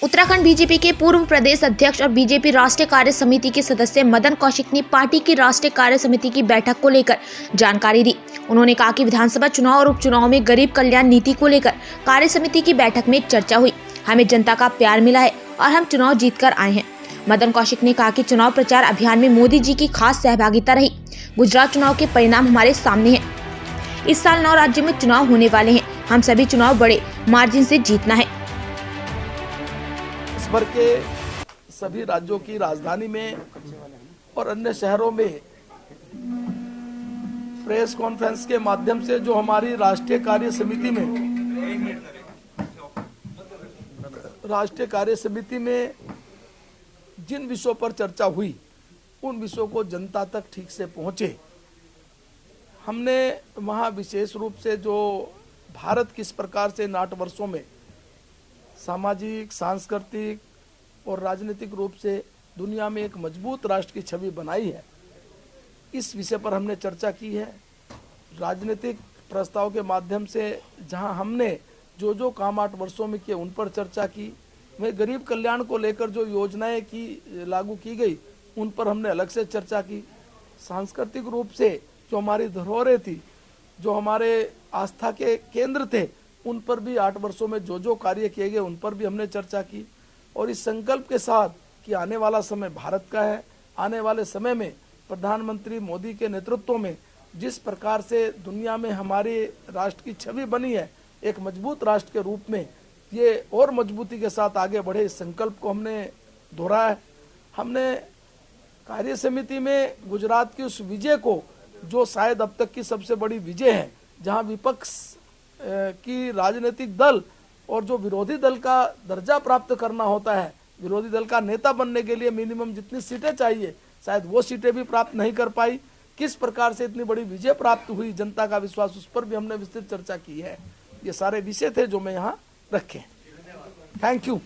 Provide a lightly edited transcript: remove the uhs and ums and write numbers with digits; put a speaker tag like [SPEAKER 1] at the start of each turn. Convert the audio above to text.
[SPEAKER 1] Uttarakhand BJP के पूर्व प्रदेश अध्यक्ष और बीजेपी राष्ट्रीय कार्य समिति के सदस्य मदन कौशिक ने पार्टी की राष्ट्रीय कार्य समिति की बैठक को लेकर जानकारी दी। उन्होंने कहा कि विधानसभा चुनाव और उपचुनाव में गरीब कल्याण नीति को लेकर कार्य समिति की बैठक में चर्चा हुई। हमें जनता का प्यार मिला है और हम चुनाव जीतकर आए हैं। मदन कौशिक ने कहा कि चुनाव प्रचार अभियान में मोदी जी की खास सहभागिता रही। गुजरात चुनाव के परिणाम हमारे सामने हैं। इस साल 9 राज्यों में चुनाव होने वाले हैं। हम सभी चुनाव बड़े मार्जिन से जीतना है।
[SPEAKER 2] इस भर के सभी राज्यों की राजधानी में और अन्य शहरों में प्रेस कॉन्फ्रेंस के माध्यम से जो हमारी राष्ट्रीय कार्य समिति में जिन विषयों पर चर्चा हुई उन विषयों को जनता तक ठीक से पहुंचे। हमने वहां विशेष रूप से जो भारत किस प्रकार से 8 वर्षों में सामाजिक, सांस्कृतिक और राजनीतिक रूप से दुनिया में एक मजबूत राष्ट्र की छवि बनाई है, इस विषय पर हमने चर्चा की है। राजनीतिक प्रस्ताव के माध्यम से जहां हमने जो काम 8 वर्षों में किए उन पर चर्चा की। वहीं गरीब कल्याण को लेकर जो योजनाएं लागू की गई उन पर हमने अलग से चर्चा की। सांस्कृतिक रूप से जो हमारी धरोहरें थी, जो हमारे आस्था के केंद्र थे, उन पर भी 8 वर्षों में जो कार्य किए गए उन पर भी हमने चर्चा की। और इस संकल्प के साथ कि आने वाला समय भारत का है, आने वाले समय में प्रधानमंत्री मोदी के नेतृत्व में जिस प्रकार से दुनिया में हमारे राष्ट्र की छवि बनी है, एक मजबूत राष्ट्र के रूप में ये और मजबूती के साथ आगे बढ़े, इस संकल्प को हमने दोहराया है। हमने कार्य समिति में गुजरात की उस विजय को, जो शायद अब तक की सबसे बड़ी विजय है, जहां विपक्ष की राजनीतिक दल और जो विरोधी दल का दर्जा प्राप्त करना होता है, विरोधी दल का नेता बनने के लिए मिनिमम जितनी सीटें चाहिए, शायद वो सीटें भी प्राप्त नहीं कर पाई। किस प्रकार से इतनी बड़ी विजय प्राप्त हुई, जनता का विश्वास, उस पर भी हमने विस्तृत चर्चा की है। ये सारे विषय थे जो मैं यहाँ रखे। Thank you.